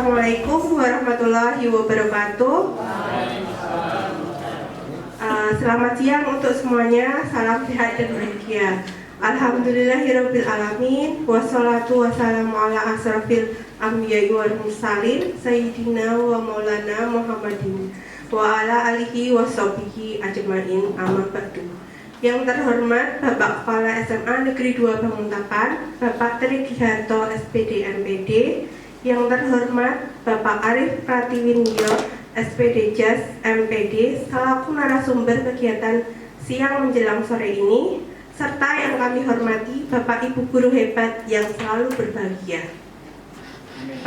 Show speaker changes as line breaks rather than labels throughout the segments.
Assalamualaikum warahmatullahi wabarakatuh. Selamat siang untuk semuanya. Salam sehat dan bahagia. Alhamdulillahirabbil alamin. Wassalatu wassalamu ala asrofil anbiya'i wal mursalin sayyidina wa maulana Muhammadin wa ala alihi wa sahbihi ajmain, amma ba'du. Yang terhormat Bapak Kepala SMA Negeri 2 Banguntapan, Bapak Tri Giharto SPD MPD. Yang terhormat Bapak Arif Pratiwindyo SPD JAS MPD selaku narasumber kegiatan siang menjelang sore ini, serta yang kami hormati Bapak Ibu guru hebat yang selalu berbahagia.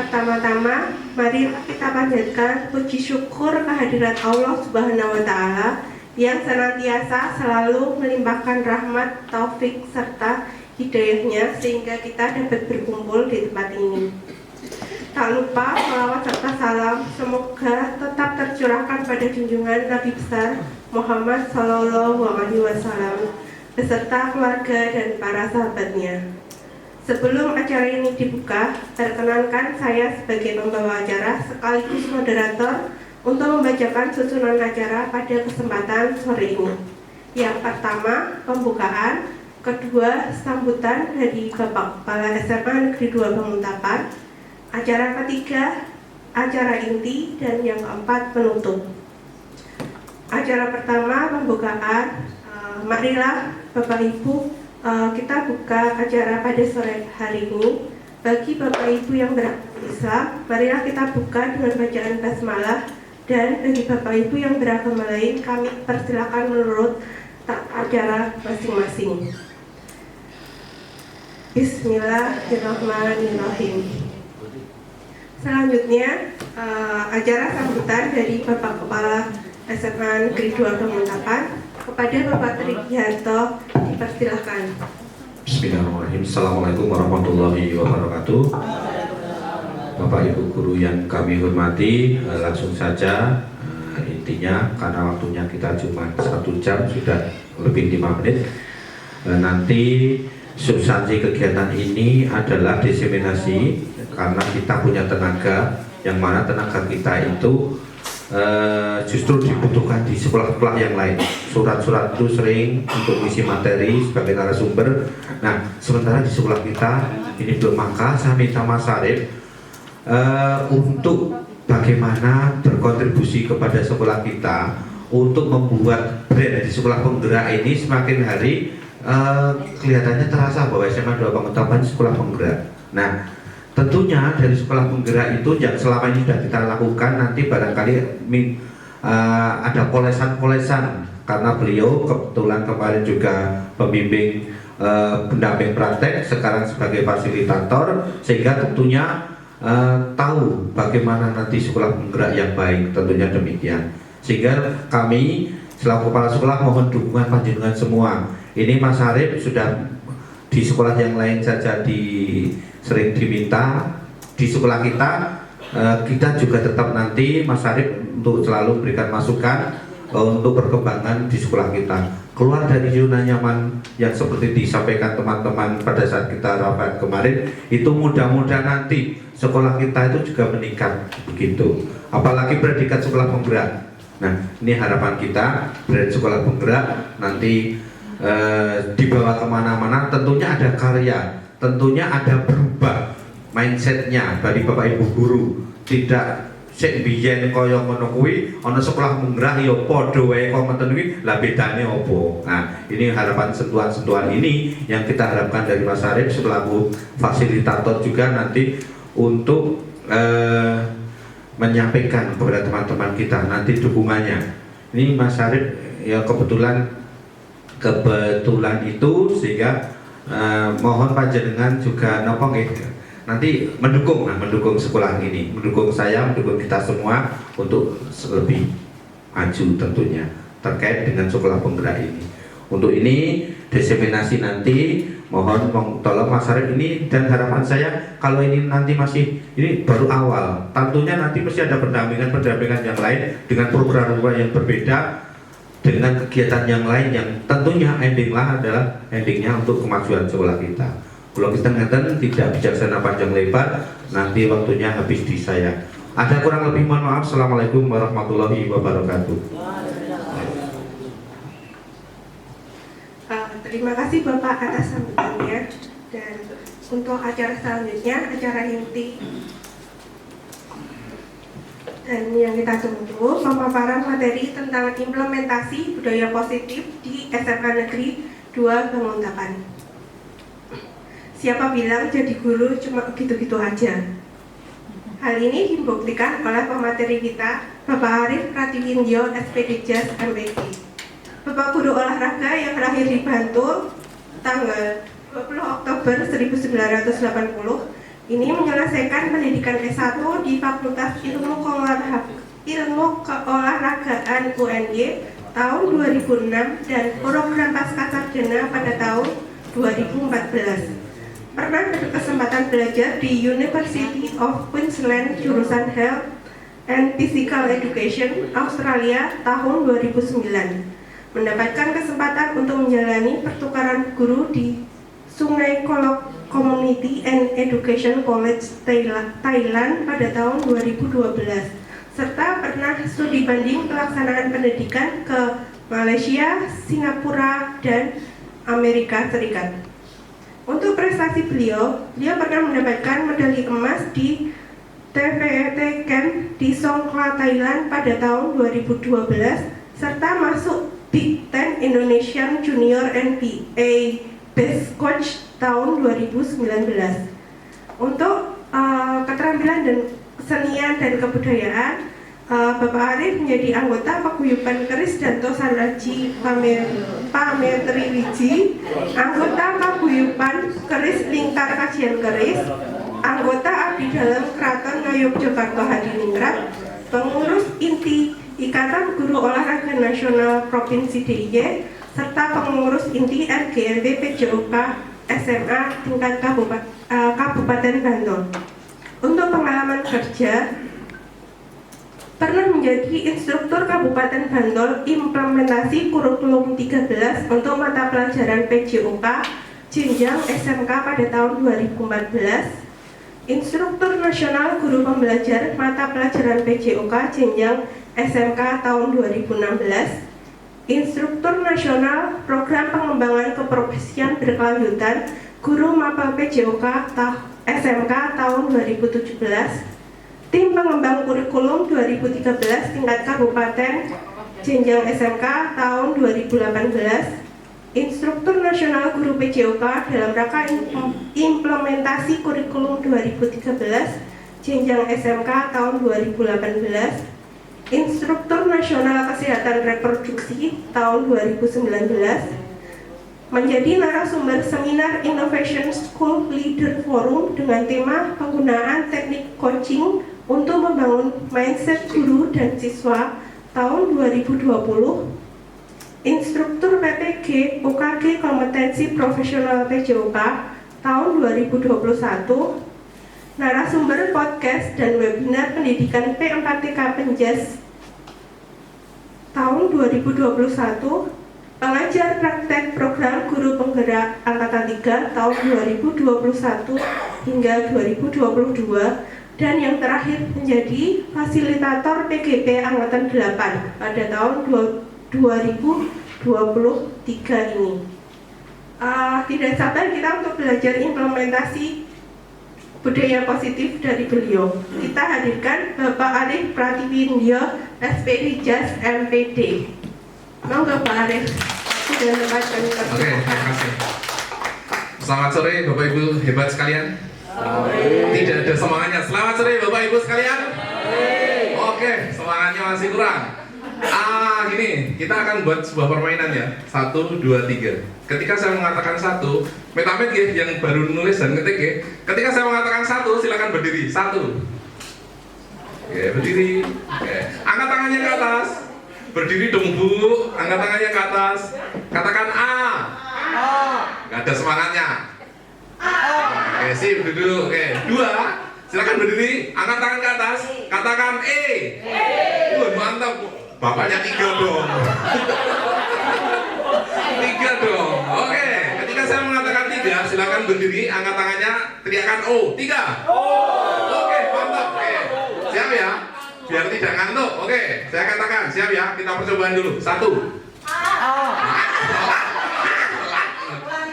Pertama-tama, mari kita panjatkan puji syukur kehadirat Allah Subhanahu wa Ta'ala yang senantiasa selalu melimpahkan rahmat, taufik, serta hidayahnya sehingga kita dapat berkumpul di tempat ini. Tak lupa selawat serta salam semoga tetap tercurahkan pada junjungan Nabi besar Muhammad Sallallahu Alaihi Wasallam beserta keluarga dan para sahabatnya. Sebelum acara ini dibuka, perkenankan saya sebagai pembawa acara sekaligus moderator untuk membacakan susunan acara pada kesempatan sore ini. Yang pertama, pembukaan. Kedua, sambutan dari Bapak Kepala SMA Negeri 2 Banguntapan. Acara ketiga, acara inti. Dan yang keempat, penutup. Acara pertama, pembukaan. Marilah Bapak Ibu, kita buka acara pada sore hari ini. Bagi Bapak Ibu yang beragama Islam, marilah kita buka dengan bacaan basmalah. Dan bagi Bapak Ibu yang beragama lain, kami persilakan menurut acara masing-masing. Bismillahirrahmanirrahim. Selanjutnya, acara sambutan dari Bapak Kepala SMA Negeri 2 Banguntapan kepada Bapak Tri Giharto, dipersilakan.
Bismillahirrahmanirrahim. Assalamualaikum warahmatullahi wabarakatuh. Bapak Ibu guru yang kami hormati, langsung saja intinya karena waktunya kita cuma 1 jam, sudah lebih 5 menit. Nanti substansi kegiatan ini adalah diseminasi karena kita punya tenaga, yang mana tenaga kita itu justru dibutuhkan di sekolah-sekolah yang lain. Surat-surat itu sering untuk isi materi sebagai narasumber. Nah, sementara di sekolah kita ini belum, maka saya minta Mas Arif untuk bagaimana berkontribusi kepada sekolah kita untuk membuat brand di sekolah penggerak ini semakin hari kelihatannya terasa bahwa SMA 2 Banguntapan sekolah penggerak. Nah, tentunya dari sekolah penggerak itu yang selama ini sudah kita lakukan, nanti barangkali ada polesan-polesan karena beliau kebetulan kemarin juga pembimbing pendamping praktek, sekarang sebagai fasilitator, sehingga tentunya tahu bagaimana nanti sekolah penggerak yang baik, tentunya demikian. Sehingga kami selaku kepala sekolah mohon dukungan panjenengan semua. Ini Mas Arif sudah di sekolah yang lain saja sering diminta, di sekolah kita kita juga tetap nanti Mas Arif untuk selalu berikan masukan untuk perkembangan di sekolah kita. Keluar dari zona nyaman yang seperti disampaikan teman-teman pada saat kita rapat kemarin, itu mudah-mudahan nanti sekolah kita itu juga meningkat begitu. Apalagi predikat sekolah penggerak. Nah, ini harapan kita, brand sekolah penggerak nanti dibawa kemana-mana. Tentunya ada karya, tentunya ada berubah mindsetnya dari Bapak Ibu guru. Tidak sik biyen kaya ngono kuwi ana sekolah penggerak ya padha wae kok ngoten kuwi, lah bedane opo. Nah, ini harapan sentuhan-sentuhan ini yang kita harapkan dari Mas Arif selaku fasilitator juga nanti untuk menyampaikan kepada teman-teman kita nanti dukungannya. Ini Mas Arif ya kebetulan itu sehingga mohon panjenengan juga napa nggih nanti mendukung sekolah ini, mendukung saya, mendukung kita semua untuk lebih maju tentunya terkait dengan sekolah penggerak ini. Untuk ini diseminasi nanti mohon tolong Mas Arif ini, dan harapan saya kalau ini nanti masih ini baru awal, tentunya nanti mesti ada pendampingan yang lain dengan program-program yang berbeda, dengan kegiatan yang lain yang tentunya endingnya untuk kemajuan sekolah kita. Kalau kita ngeten tidak bijaksana panjang lebar, nanti waktunya habis di saya. Ada kurang lebih mohon maaf. Assalamualaikum warahmatullahi wabarakatuh.
Terima kasih Bapak atas sambutannya. Dan untuk acara selanjutnya, acara inti dan yang kita tunggu, pemaparan materi tentang implementasi budaya positif di SMA Negeri 2 Banguntapan. Siapa bilang jadi guru cuma gitu-gitu aja? Hal ini dibuktikan oleh pemateri kita, Bapak Arif Pratiwindyo, SPD JAS MPD. Bapak guru olahraga yang lahir di Bantul tanggal 20 Oktober 1980 ini menyelesaikan pendidikan S1 di Fakultas Ilmu Keolahragaan UNY tahun 2006 dan program Pascasarjana pada tahun 2014. Pernah berkesempatan belajar di University of Queensland jurusan Health and Physical Education Australia tahun 2009. Mendapatkan kesempatan untuk menjalani pertukaran guru di Sungai Kolok Community and Education College Thailand pada tahun 2012, serta pernah studi banding pelaksanaan pendidikan ke Malaysia, Singapura, dan Amerika Serikat. Untuk prestasi beliau pernah mendapatkan medali emas di TVET Camp di Songkhla, Thailand pada tahun 2012, serta masuk Big Ten Indonesian Junior NBA Best Coach tahun 2019. Untuk keterampilan dan kesenian dan kebudayaan, Bapak Arif menjadi anggota Paguyuban Keris Danto Sanraji Pametri Wiji, anggota Paguyuban Keris Lingkar Kajian Keris, anggota Abdi Dalam Keraton Ngayogyakarta Hadiningrat, pengurus inti Ikatan Guru Olahraga Nasional Provinsi DIY, serta pengurus inti RGMP PJOK SMA tingkat Kabupaten Bantul. Untuk pengalaman kerja, pernah menjadi instruktur Kabupaten Bantul implementasi kurikulum 13 untuk mata pelajaran PJOK jenjang SMK pada tahun 2014, instruktur nasional guru pembelajar mata pelajaran PJOK jenjang SMK tahun 2016, instruktur nasional program pengembangan keprofesian berkelanjutan guru mapel PJOK SMK tahun 2017, tim pengembang kurikulum 2013 tingkat kabupaten jenjang SMK tahun 2018, instruktur nasional guru PJOK dalam rangka implementasi kurikulum 2013 jenjang SMK tahun 2018, instruktur nasional kesehatan reproduksi tahun 2019, menjadi narasumber seminar Innovation School Leader Forum dengan tema penggunaan teknik coaching untuk membangun mindset guru dan siswa tahun 2020, instruktur PPG UKG Kompetensi Profesional PJOK tahun 2021, narasumber podcast dan webinar pendidikan P4TK Penjas tahun 2021, pengajar praktek program guru penggerak Angkatan 3 tahun 2021 hingga 2022, dan yang terakhir menjadi fasilitator PGP Angkatan 8 pada tahun 2023 ini. Tidak sabar kita untuk belajar implementasi budaya positif dari beliau. Kita hadirkan Bapak Arif Pratiwindyo, SPD JAS MPD. Monggo Pak Arif. Sudah tempatkan.
Oke, terima kasih. Selamat sore Bapak Ibu hebat sekalian. Tidak ada semangatnya. Selamat sore Bapak Ibu sekalian. Oke, semangatnya masih kurang. Gini, kita akan buat sebuah permainan ya. 1, 2, 3. Ketika saya mengatakan 1, metamet ya, yang baru nulis dan ngetik ya. Ketika saya mengatakan 1, silakan berdiri. 1. Oke, berdiri. Oke. Angkat tangannya ke atas. Berdiri dong Bu. Angkat tangannya ke atas. Katakan A. Gak ada semangatnya. Oke, sip, duduk. Oke, 2. Silakan berdiri. Angkat tangan ke atas. Katakan E. Mantap. Bapaknya 3 dong. 3 dong. Oke, ketika saya mengatakan 3, tiga, silakan berdiri, angkat tangannya, teriakan O. Tiga. Oke, mantap. Oke, siap ya? Biar tidak ngantuk. Oke, saya katakan, siap ya? Kita percobaan dulu. Satu.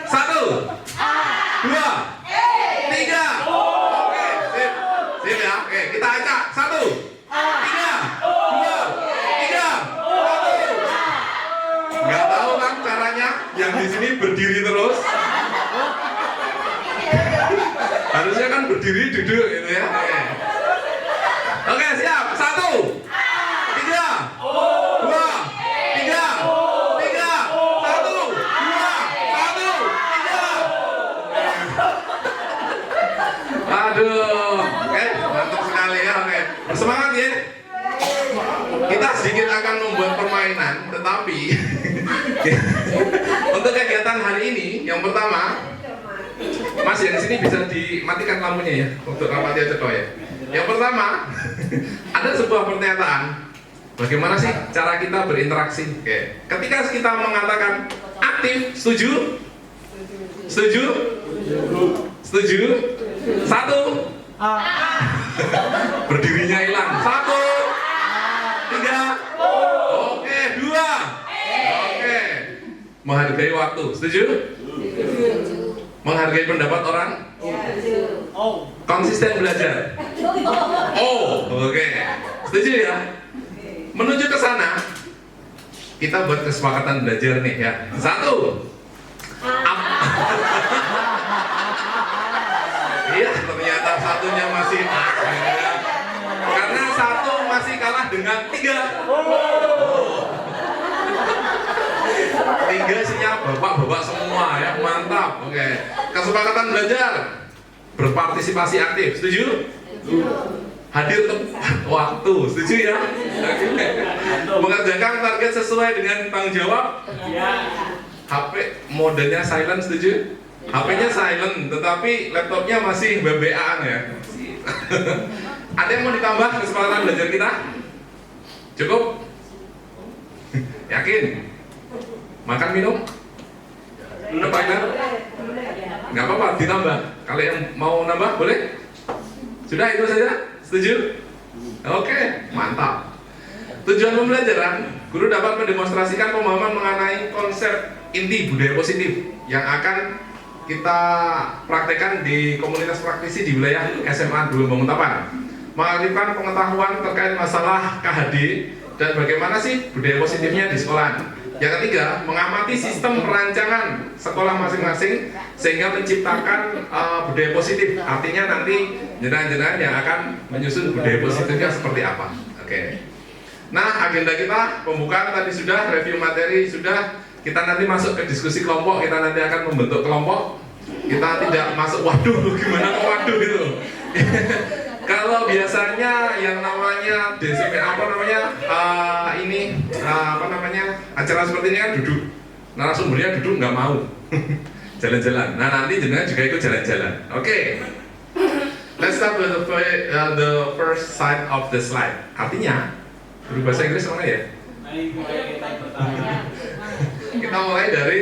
Satu. Dua. Tiga. Oke, sip. Sip ya? Oke, kita acak. Satu. Tiga. Dua. Tiga. Satu. Nggak tahu kan caranya? Yang di sini berdiri terus. Harusnya kan berdiri duduk gitu ya. Oke, siap. Satu. Tiga. Dua. Tiga. Tiga. Satu. Dua. Satu. Tiga. Aduh. Oke, mantap sekali ya. Oke, bersemangat ya. Kita sedikit akan membuat permainan, tetapi untuk kegiatan hari ini, yang pertama, Mas yang sini bisa dimatikan lampunya ya, untuk rapatnya cedok ya. Yang pertama, ada sebuah pernyataan, bagaimana sih cara kita berinteraksi? Oke. Ketika kita mengatakan aktif, setuju? Setuju? Setuju? Satu. Berdirinya hilang. Satu. Tiga. Oke, dua. Oke. Menghargai waktu, setuju? Menghargai pendapat orang? Konsisten belajar? Oh, oke. Setuju ya? Menuju ke sana, kita buat kesepakatan belajar nih ya. Satu. Iya, ternyata satunya masih A. Karena satu masih kalah dengan tiga. Tiga isinya bapak-bapak semua ya, mantap. Oke, kesepakatan belajar, berpartisipasi aktif, setuju? Hadir tepat waktu, setuju ya? Mengerjakan target sesuai dengan tanggung jawab. HP modenya silent, setuju? HP-nya silent, tetapi laptopnya masih BBA-an ya. Ada yang mau ditambah kesepakatan belajar kita? Cukup? Yakin? Makan minum? Apa ya? Nggak apa-apa, ditambah. Kalau yang mau nambah boleh? Sudah itu saja? Setuju? Oke, mantap. Tujuan pembelajaran, guru dapat mendemonstrasikan pemahaman mengenai konsep inti budaya positif yang akan kita praktekkan di komunitas praktisi di wilayah SMA Dulu Banguntapan. Mengaktifkan pengetahuan terkait masalah KHD dan bagaimana sih budaya positifnya di sekolah. Yang ketiga, mengamati sistem perancangan sekolah masing-masing sehingga menciptakan budaya positif. Artinya nanti jenengan-jenengan yang akan menyusun budaya positifnya seperti apa. Oke. Nah, agenda kita pembukaan tadi sudah, review materi sudah. Kita nanti masuk ke diskusi kelompok, kita nanti akan membentuk kelompok. Kita tidak masuk waduh gimana kok waduh gitu. Kalau biasanya yang namanya DCP acara seperti ini kan duduk, narasumbernya duduk nggak mau jalan-jalan. Nah nanti jenengan juga ikut jalan-jalan. Oke. Let's start with the first side of the slide. Artinya guru bahasa Inggris mana ya? Kita mulai dari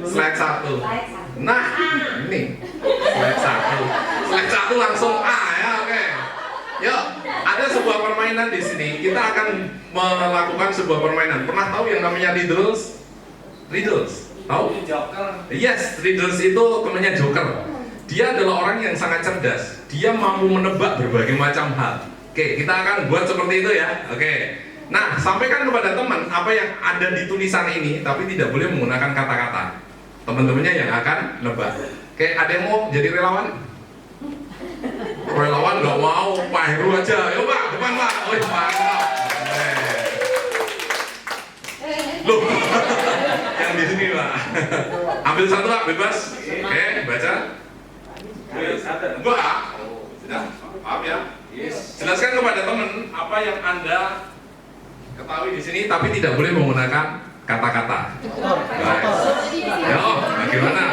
slide 1. Nah, ini slide 1. Slide 1 langsung A ya, oke. Yuk, ada sebuah permainan di sini. Kita akan melakukan sebuah permainan. Pernah tahu yang namanya riddles? Riddles, tahu? Yes, riddles itu temannya Joker. Dia adalah orang yang sangat cerdas. Dia mampu menebak berbagai macam hal. Oke, kita akan buat seperti itu ya. Oke. Nah, sampaikan kepada teman apa yang ada di tulisan ini, tapi tidak boleh menggunakan kata-kata. Teman-temannya yang akan nebak. Oke, ada yang mau jadi relawan? Relawan nggak mau, Pak Heru aja. Yuk Pak, depan Pak. Oh, mantap. Loh, yang di sini Pak. Ambil satu Pak, bebas. Oke, baca. Enggak. Sudah, maaf ya. Jelaskan kepada teman apa yang Anda ketahui di sini, tapi tidak boleh menggunakan kata-kata. Ya, bagaimana?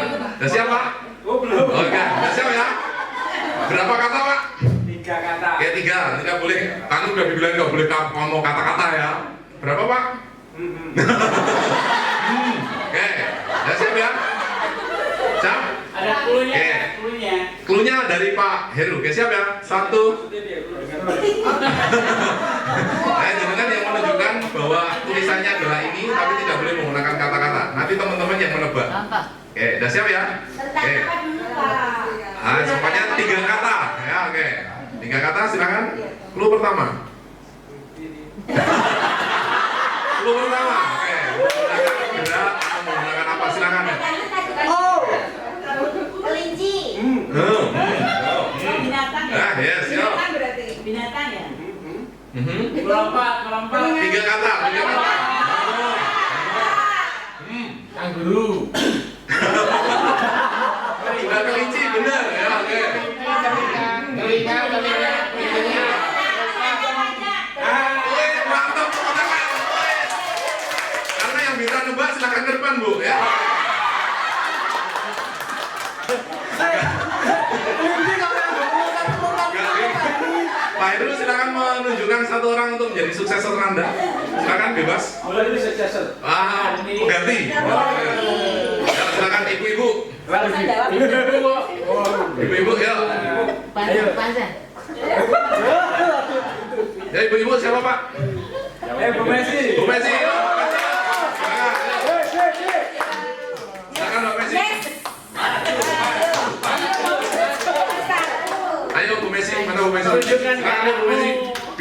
Sudah siap Pak?
Belum.
Oke, sudah siap ya? Berapa kata Pak?
3 kata.
Oke, 3, tidak boleh. Kan udah dibilang nggak boleh ngomong kata-kata ya. Berapa Pak? Oke, sudah siap ya? Siap?
Ada
Cluenya dari Pak Heru. Oke, siap ya? 1. Nah, jenengan yang menunjukkan bahwa tulisannya adalah ini, tapi tidak boleh menggunakan kata-kata. Nanti teman-teman yang menebak. Oke, udah siap ya? Oke. Semuanya 3 kata. Ya, oke. 3 kata, silakan. Clue pertama. Clue pertama. Oke. Menggunakan gerak atau menggunakan apa? Silakan.
Kelinci.
Binatang ya?
Nah, yes, siap.
Binatang berarti? Binatang ya?
Melompat.
3 kata.
Kanguru.
Tiga kelinci, benar ya, oke.
Telinga.
Mantap, teman-teman. Karena yang bisa nebak silakan ke depan, Bu, ya. Pak Heru silakan menunjukkan 1 orang untuk menjadi suksesor Anda. Silakan bebas.
Mulai dari successor.
Ganti. Ya, silakan ibu-ibu. Ibu-ibu, ya. Ya, ibu-ibu siapa, Pak?
Bu Messi.
Bu Messi. Silakan Mbak Messi. Ayo Bu Messi, mana Bu Messi? Silakan Bu Messi.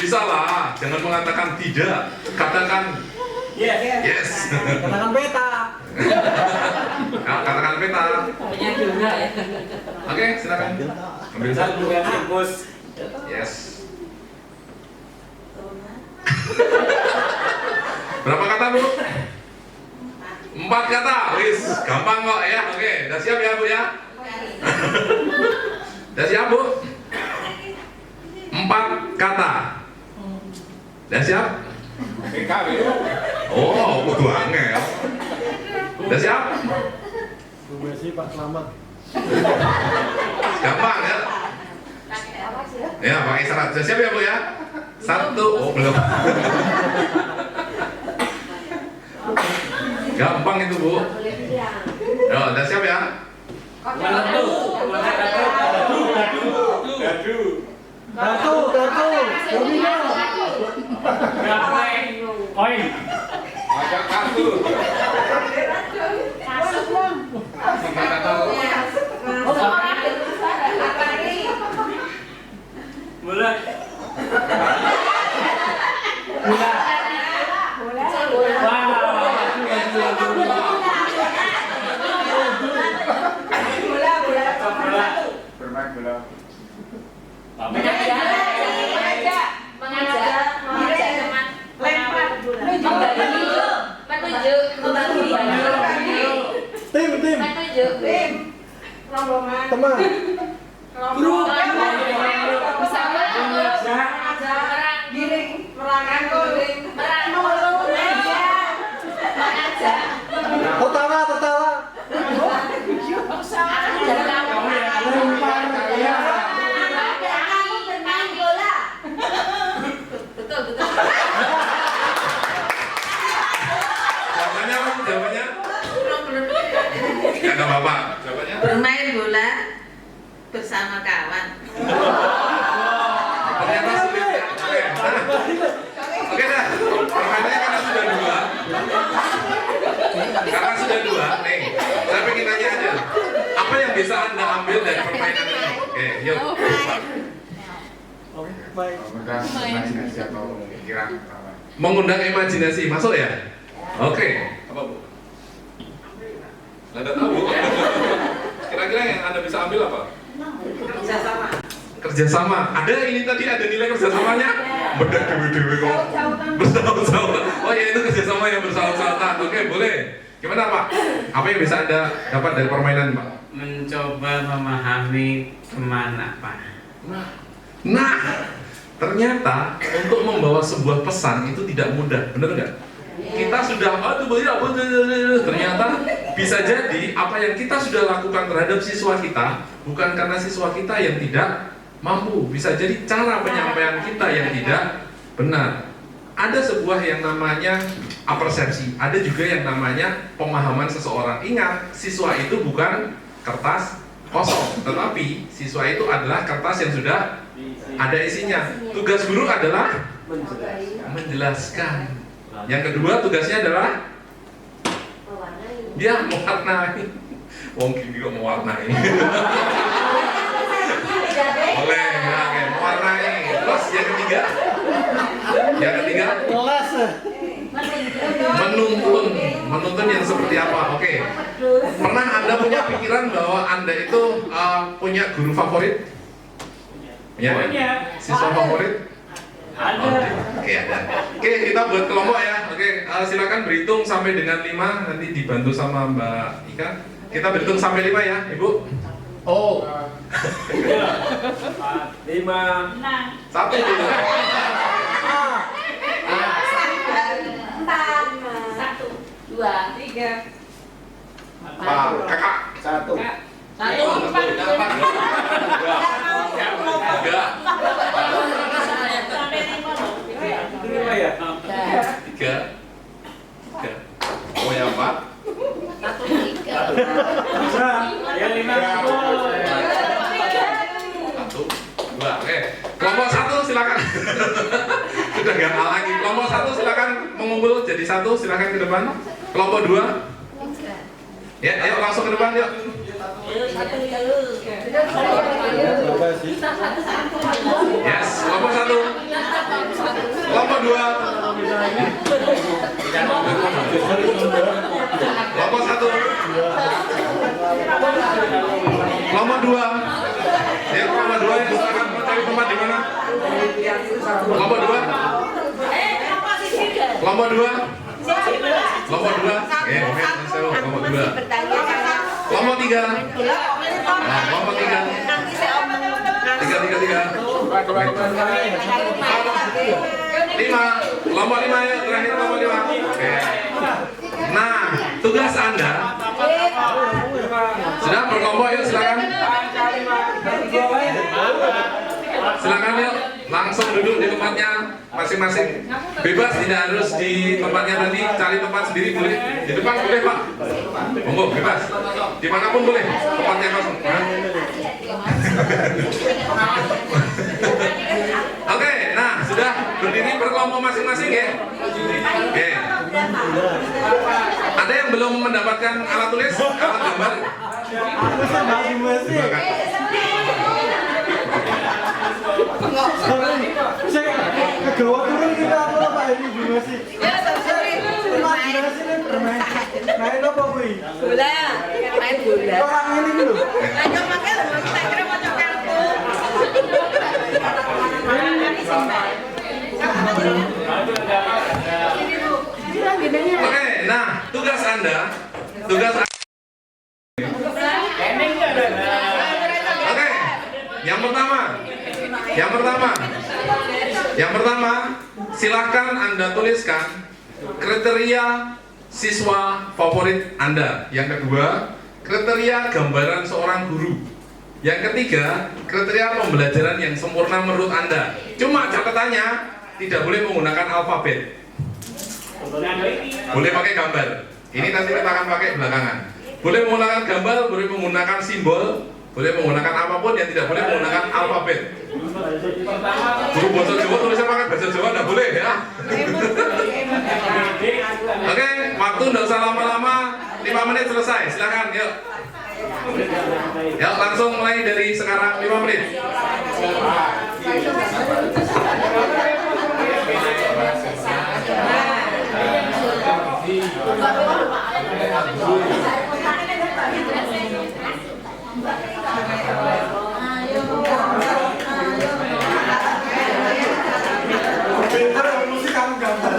Bisa lah, jangan mengatakan tidak. Katakan yes.
Katakan peta.
Nah, katakan peta.
Punya juga ya.
Oke, silakan. Ambil satu.
Bos.
Yes. Berapa kata, Bu? 4 kata. Wis, gampang kok ya. Oke, udah siap ya, Bu ya? Udah siap, Bu? 4 kata. Udah siap?
PKW.
Oh, kudu angel. Udah siap?
Bu Messi, Pak Slamet.
Gampang ya? Ya, pakai syarat. Sudah siap ya, Bu ya? 1. Oh, belum. Gampang itu, Bu. Ya, udah siap ya?
Datu. Domino. Koin. Ajak kartu. Bulan. Bermain bola. Tim.
Rombongan.
Teman.
Grup.
Tertawa.
Jawabannya apa? Jawabannya? Enggak apa-apa. Jawabannya?
Bermain bola bersama kawan.
Ternyata sulit ya. Oke dah. Permainannya karena sudah 2. Karena sudah 2, nih. Saya pengen tanya aja. Apa yang bisa Anda ambil dari permainan ini? Oke, yuk. Mengundang imajinasi, masuk ya? Oke. Apa, Bu? Anda tahu? Kira-kira yang Anda bisa ambil apa? Kerjasama. Ada ini tadi ada nilai kerjasamanya? Bedak dewe-dewe kok. Bersahabat. Oh ya, itu kerjasama yang bersahabat. Oke, boleh. Gimana, Pak? Apa yang bisa Anda dapat dari permainan, Pak?
Mencoba memahami kemana, Pak.
Nah, ternyata untuk membawa sebuah pesan itu tidak mudah, benar nggak? Kita sudah, ternyata bisa jadi apa yang kita sudah lakukan terhadap siswa kita bukan karena siswa kita yang tidak mampu, bisa jadi cara penyampaian kita yang tidak benar. Ada sebuah yang namanya apersepsi, ada juga yang namanya pemahaman seseorang. Ingat, siswa itu bukan kertas kosong, tetapi siswa itu adalah kertas yang sudah ada isinya. Tugas guru adalah menjelaskan. Yang kedua tugasnya adalah dia mewarnai. Wong gini kok mewarnai. Boleh, ya, oke, mewarnai. Terus yang ketiga
Kelas.
menuntun yang seperti apa? Oke. Pernah Anda punya pikiran bahwa Anda itu punya guru favorit? Ya, siswa favorit? Oke, ada. Oke, kita buat kelompok ya. Oke, silakan berhitung sampai dengan 5, nanti dibantu sama Mbak Ika. Kita berhitung sampai 5 ya, Ibu. Oh.
5.
1 dulu.
2, 3,
4. Kakak.
1. 5 ya?
3. Oh ya 4.
Bisa. Ya 5.
1, 2. Oke. Kelompok 1 silakan. Sudah gak kalah lagi. Kelompok 1 silakan mengumpul jadi 1, silakan ke depan. Kelompok 2. Ya, ayo langsung ke depan yuk.
Berapa sih?
Yes, kelompok 1. Kelompok 2. Kelompok 1. Kelompok 2. Ya, kelompok 2 yang silakan mencari tempat di mana? Kelompok 2. Kelompok 2. Kelompok 2. Kelompok 2. Kelompok 3. Nah, kelompok 3. 3. 5. Kelompok 5 ya, terakhir kelompok 5. Oke. Nah, tugas Anda sudah berkelompok yuk silakan. Silakan yuk, langsung duduk di tempatnya masing-masing. Bebas, tidak harus di tempatnya tadi, cari tempat sendiri boleh. Di depan boleh Pak. Monggo, bebas. Dimanapun boleh, tempatnya kosong. Oke, nah sudah berdiri berkelompok masing-masing ya. Oke. Ada yang belum mendapatkan alat tulis, alat gambar?
Aku sih masih. Saya kegawa turun kita apa Pak ini masih. Imajinasi nih bermain. Main apa kuwi?
bola, main bola.
Orang ini dulu.
Ayo makan, kita kira mau kartu.
Oke, nah tugas Anda. Oke, yang pertama, silahkan Anda tuliskan kriteria siswa favorit Anda. Yang kedua, kriteria gambaran seorang guru. Yang ketiga, kriteria pembelajaran yang sempurna menurut Anda. Cuma catatannya, tidak boleh menggunakan alfabet. Boleh pakai gambar. Ini nanti kita akan pakai belakangan. Boleh menggunakan gambar, boleh menggunakan simbol, boleh menggunakan apapun yang tidak boleh menggunakan alfabet. Guru bahasa Jawa tulisnya pakai bahasa Jawa tidak boleh ya. Oke, waktu tidak usah lama-lama, 5 menit selesai. Silakan, yuk. Yuk, langsung mulai dari sekarang 5 menit.
Pintar musik kamu gambar.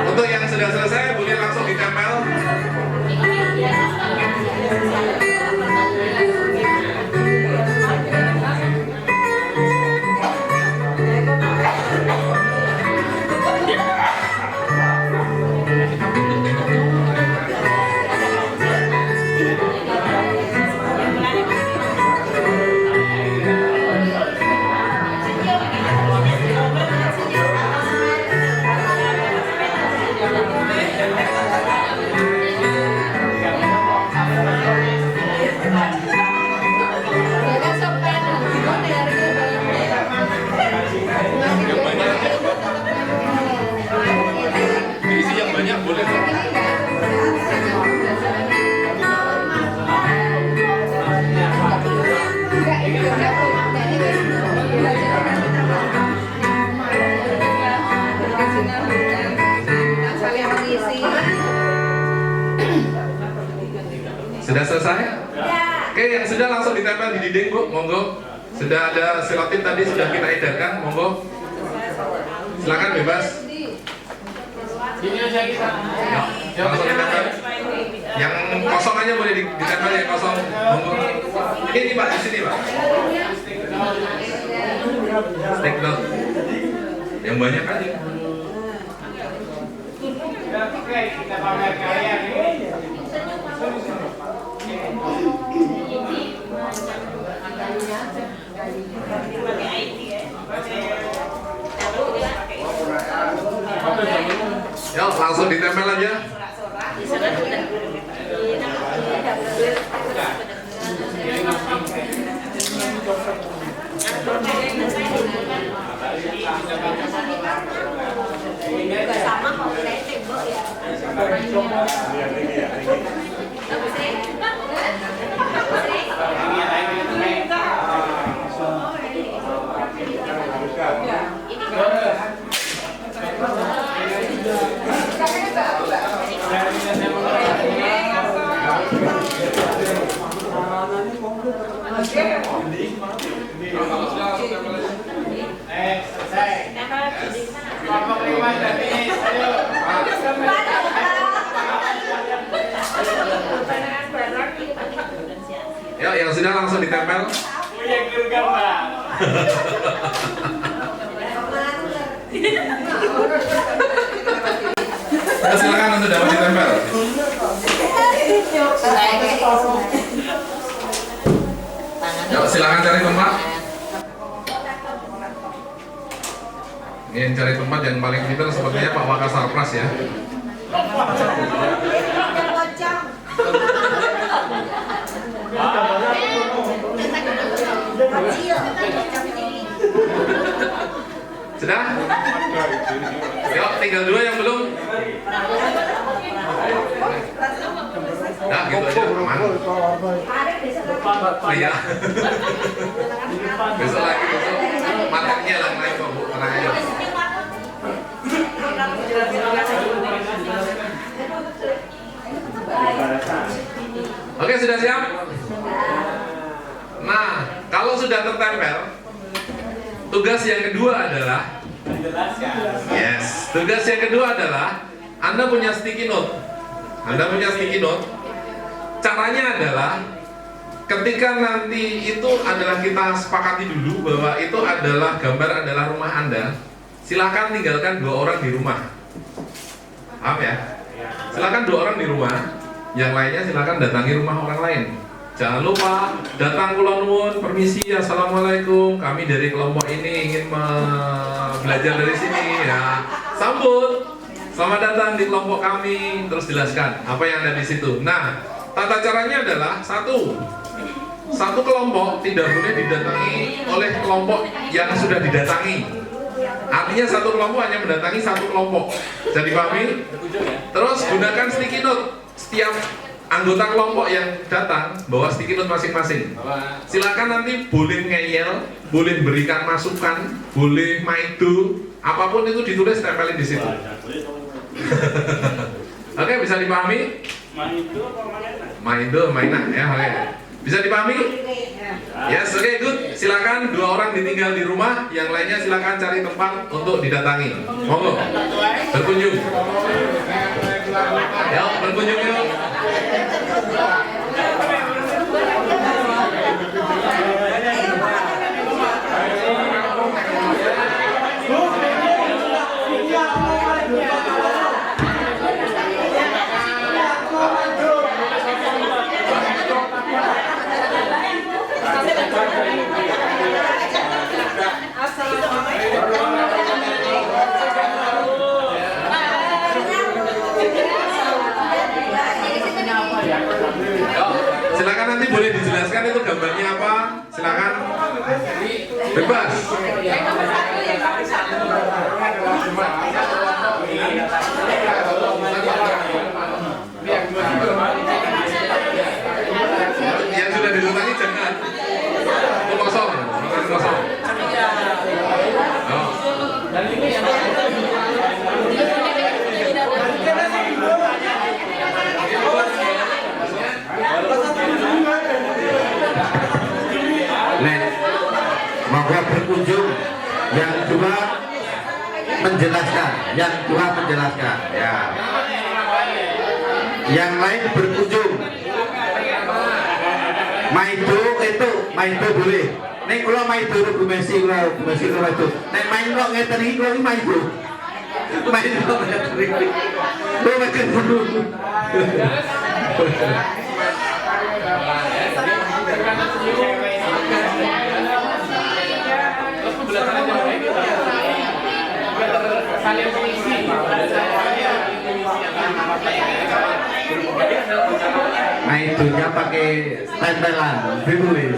Untuk yang sudah selesai boleh langsung ditempel. Diisi yang banyak boleh. Sudah selesai? Oke, yang sudah langsung ditempel di dinding, Bu, monggo. Sudah ada selotip tadi sudah kita edarkan, monggo. Silakan bebas.
Ini aja kita.
Ya, langsung ditempel. Yang kosong aja boleh ditempel, yang kosong, monggo. Ini Pak, di sini Pak. Stick note. Yang banyak aja.
Oke, kita pamer karya nih.
Yuk, langsung ditempel aja.
Sama kok kayak tembok ya.
Selesai. Kelompok 5 sudah finish. Ayo.
Yuk, yang sudah langsung ditempel.
Punya guru gambar.
Ya, silakan untuk dapat ditempel. Yuk, silakan cari tempat. Ingin cari tempat yang paling pintar sepertinya Pak Wakasar Pras ya. Sudah? Yuk, tinggal 2 yang belum. Nah, gitu aja, aman. Iya. Besok lagi, besok. Materinya yang lain kok, Bu. Tenang aja. Oke, sudah siap? Nah, kalau sudah tertempel, tugas yang kedua adalah tugas yang kedua adalah Anda punya sticky note. Caranya adalah ketika nanti itu adalah kita sepakati dulu bahwa itu adalah gambar adalah rumah Anda. Silakan tinggalkan 2 orang di rumah. Paham ya? Silakan 2 orang di rumah. Yang lainnya silakan datangi rumah orang lain. Jangan lupa datang kula nuwun, permisi, assalamualaikum. Kami dari kelompok ini ingin belajar dari sini ya. Sambut. Selamat datang di kelompok kami. Terus jelaskan apa yang ada di situ. Nah, tata caranya adalah satu kelompok tidak boleh didatangi oleh kelompok yang sudah didatangi. Artinya satu kelompok hanya mendatangi satu kelompok. Jadi pahami? Terus gunakan sticky note. Setiap anggota kelompok yang datang bawa sticky note masing-masing. Silakan nanti boleh ngeyel, boleh berikan masukan, boleh maido, apapun itu ditulis tempelin di situ. Oke, bisa dipahami? Maido, mainan ya, oke. Bisa dipahami? Yes, oke, good. Silakan 2 orang ditinggal di rumah, yang lainnya silakan cari tempat untuk didatangi. Monggo. Berkunjung. Ya, berkunjung yuk. Silakan nanti boleh dijelaskan itu gambarnya apa. Silakan. Bebas. Yang sudah didatangi jangan. Itu kosong. Kosong. Oh.
Maka berkunjung yang 2 menjelaskan, ya. Yang lain berkunjung. Maido boleh. Nek kula maido Bu Messi kula maido. Nek main kok ngeten iki kula maido. Maido ngeten iki. Lho makan dulu. Maidonya pakai tempelan, ditulis.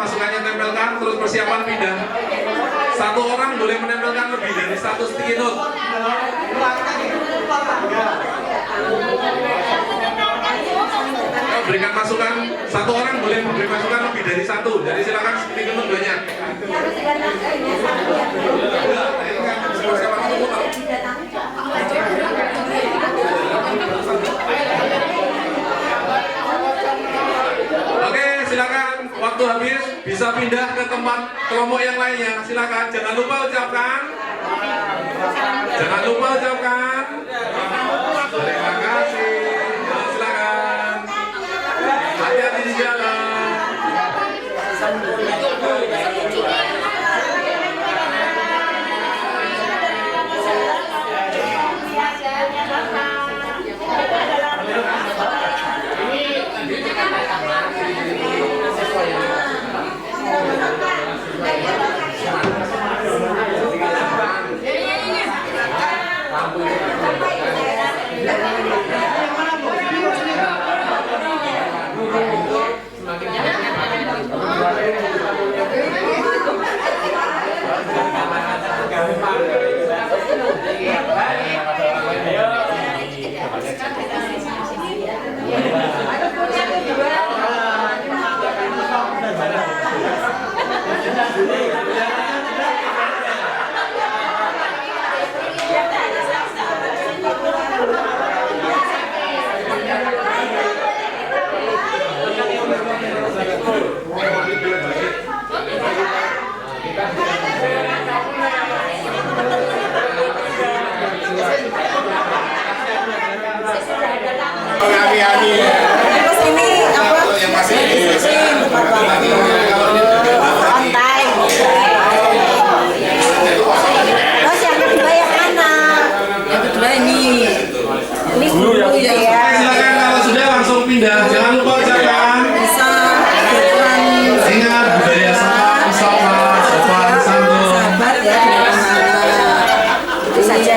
masukannya tempelkan, terus persiapan pindah. Satu orang boleh menempelkan lebih dari 1 sticky note. Berikan masukan, satu orang boleh memberi masukan lebih dari 1. Jadi silakan sticky note banyak. Oke, silakan. Waktu habis bisa pindah ke tempat kelompok yang lainnya. Silakan. Jangan lupa ucapkan. Jangan lupa ucapkan. Terima kasih. Ya, silakan. Hati-hati di jalan.
Terus ini apa? Pantai. Terus yang kedua yang mana? Yang kedua ini. Ini guru ya.
Silakan kalau sudah langsung pindah. Jangan lupa ucapkan.
Bisa berperan
Ingat budaya sopan, sopan santun.
sahabat ya. Itu saja.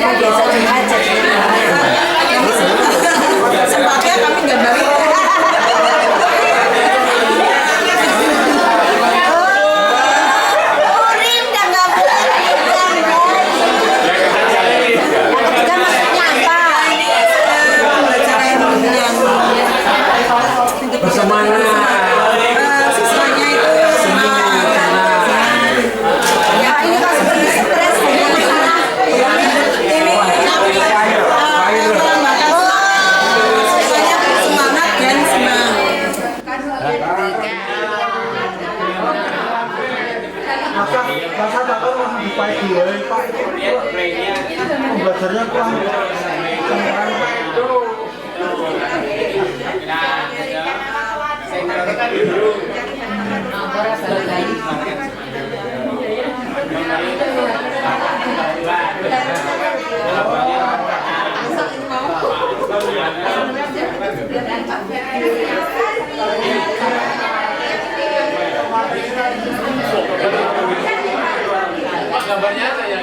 Yang biasa diajar. Sempatnya kami nggak balik. Urin dan nggak boleh. Yang ketiga maksudnya apa? Cara yang siswanya itu semangat. Ya ini kan seperti stres. Ini semangat dan senang.
Masa bakal langsung dipakai dulu, Pak. Belajarnya kurang.
Gambarnya apa ya?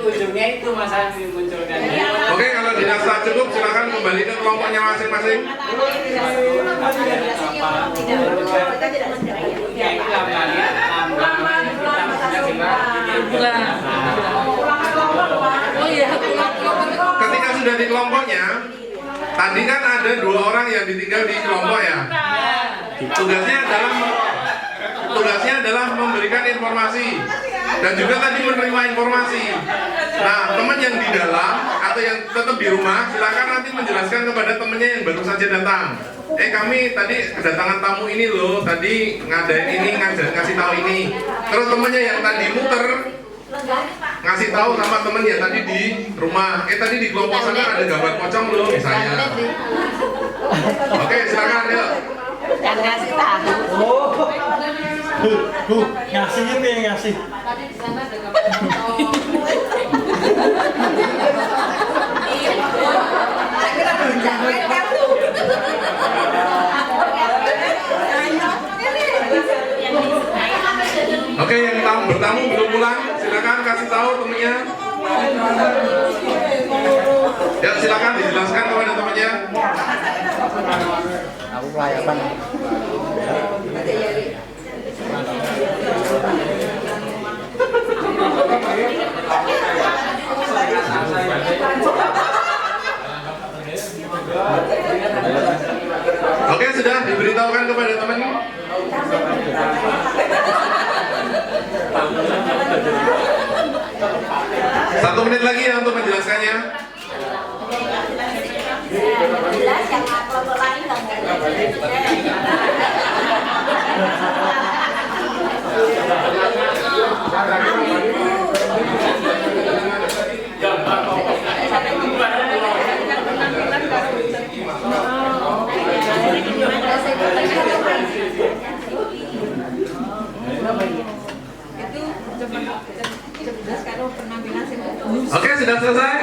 Ujungnya itu masa dimunculkan.
Oke, kalau dirasa cukup silakan kembali ke kelompoknya masing-masing. Ketika sudah di kelompoknya, tadi kan ada 2 orang yang ditinggal di kelompok ya. Tugasnya adalah memberikan informasi dan juga tadi menerima informasi. Nah, teman yang di dalam atau yang tetap di rumah, silakan nanti menjelaskan kepada temannya yang baru saja datang. Kami tadi kedatangan tamu ini loh, tadi ngadain ini, ngasih tahu ini. Terus temannya yang tadi muter ngasih tahu sama temen yang tadi di rumah. Tadi di kelompok sana ada gambar pocong loh misalnya. Oke, silakan yuk.
Yang ngasih tahu.
Ngasihnya pengen ngasih.
Oke, yang bertamu belum pulang, silakan kasih tahu temennya. Ya, silakan dijelaskan kepada temennya.
Aku pelayapan.
Oke, sudah diberitahukan kepada teman. Satu menit lagi ya untuk menjelaskannya.
Jelas yang kelompok lain nggak
Oke, sudah selesai?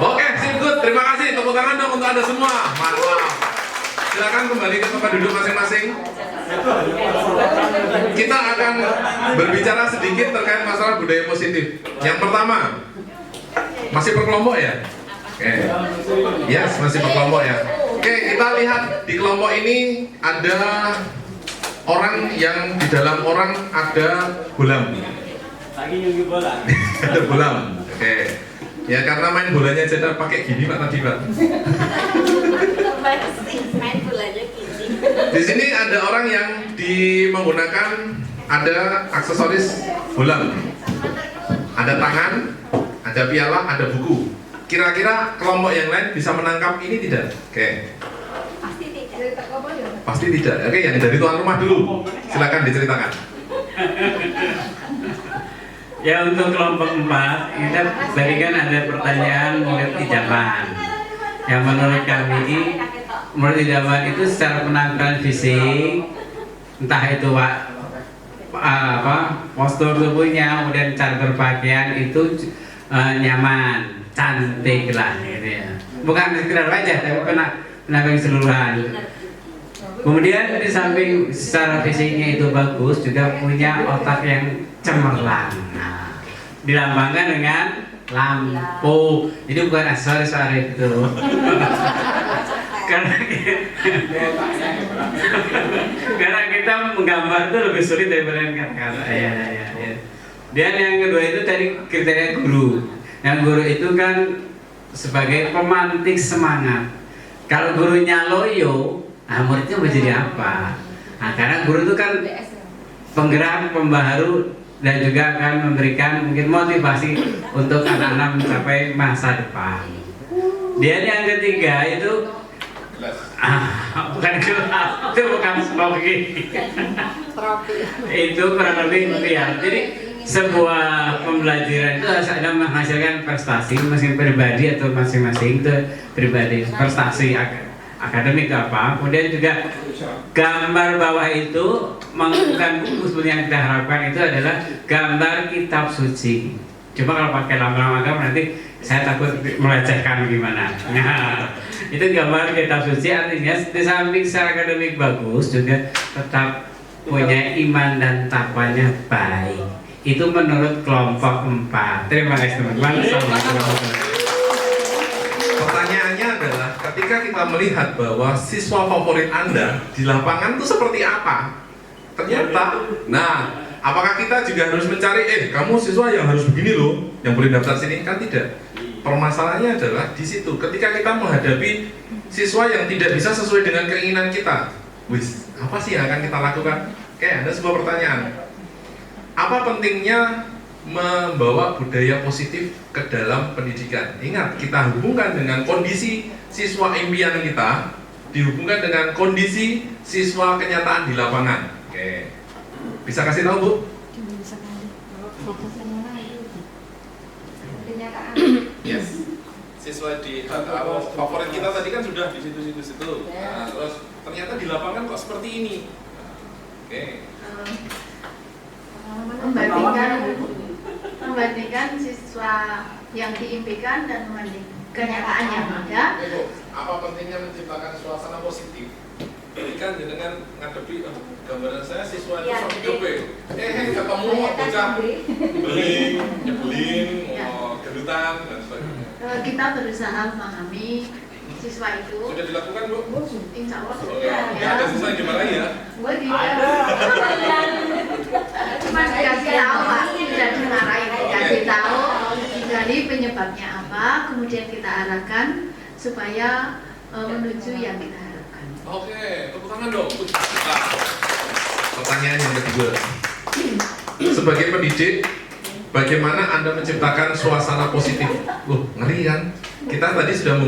Oke, sip, good. Terima kasih. Tepuk tangan dong untuk Anda semua. Mantap. Silakan kembali ke tempat duduk masing-masing. Kita akan berbicara sedikit terkait masalah budaya positif. Yang pertama, masih per kelompok ya? Oke. Yes, masih per kelompok ya. Oke, kita lihat di kelompok ini ada orang yang di dalam orang ada bolam.
Lagi nyunggi bola.
Ada bolam. Oke. Ya karena main bolanya aja pakai gini Pak tadi Pak.
main bolanya gini.
Di sini ada orang yang menggunakan ada aksesoris bolam. Ada tangan, ada piala, ada buku. Kira-kira kelompok yang lain bisa menangkap ini tidak? Oke.
Pasti tidak.
Pasti tidak. Oke, yang dari tuan rumah dulu. Silakan diceritakan.
Ya untuk kelompok 4 kita tadi kan ada pertanyaan murid idaman. Yang menurut kami murid idaman itu secara penampilan fisik, entah itu postur tubuhnya, kemudian cara berpakaian itu nyaman, cantik lah gitu ya. Bukan sekedar wajah tapi penampilan keseluruhan. Kemudian di samping secara fisiknya itu bagus, juga punya otak yang cemerlang. Nah, dilambangkan dengan lampu. Jadi bukan aksesoris itu. karena kita menggambar itu lebih sulit daripada kata-kata. Ya. Dan yang kedua itu tadi kriteria guru. Yang guru itu kan sebagai pemantik semangat. Kalau gurunya loyo, nah muridnya menjadi apa? Nah, karena guru itu kan penggerak, pembaharu, dan juga akan memberikan mungkin motivasi untuk anak-anak mencapai masa depan. Dan yang ketiga itu bukan gelap, itu bukan trofi. Itu kurang lebih ya. Jadi sebuah pembelajaran itu harus ada menghasilkan prestasi masing-masing pribadi atau masing-masing itu pribadi, prestasi akademik apa. Kemudian juga gambar bawah itu mengumpulkan buku seperti yang kita harapkan itu adalah gambar kitab suci. Coba kalau pakai lambang agama nanti saya takut melecehkan gimana. Nah, itu gambar kitab suci artinya di samping secara akademik bagus juga tetap punya iman dan takwanya baik. Itu menurut kelompok 4. Terima kasih teman-teman.
Pertanyaannya adalah ketika kita melihat bahwa siswa favorit Anda di lapangan itu seperti apa? Ternyata, nah, apakah kita juga harus mencari, kamu siswa yang harus begini loh, yang boleh daftar sini? Kan tidak. Permasalahannya adalah di situ. Ketika kita menghadapi siswa yang tidak bisa sesuai dengan keinginan kita, wis, apa sih yang akan kita lakukan? Oke, ada sebuah pertanyaan. Apa pentingnya membawa budaya positif ke dalam pendidikan? Ingat, kita hubungkan dengan kondisi siswa impian kita, dihubungkan dengan kondisi siswa kenyataan di lapangan. Oke, bisa kasih tahu Bu? Yes. Siswa di favorit kita tadi kan sudah di situ. Nah, terus ternyata di lapangan kok seperti ini. Oke.
Membandingkan siswa yang diimpikan dan membandingkan kenyataan yang ada.
Apa pentingnya menciptakan suasana positif? Kan dengan ngadepi gambaran saya siswa itu sama hidup ketemu bocah nyebelin, gelutan dan sebagainya.
Kita berusaha memahami siswa itu.
Sudah dilakukan, Bu?
Insya Allah
Oh,
sudah
nggak
ya.
ada siswa yang dimarahi ya?
Gue cuma dikasih tahu Pak, tidak dimarahin, dikasih tahu dari penyebabnya apa, kemudian kita arahkan supaya menuju yang kita harapkan.
Oke, tepuk tangan dong. Nah, pertanyaan yang kedua. Sebagai pendidik, bagaimana Anda menciptakan suasana positif? Ngeri kan? Kita tadi sudah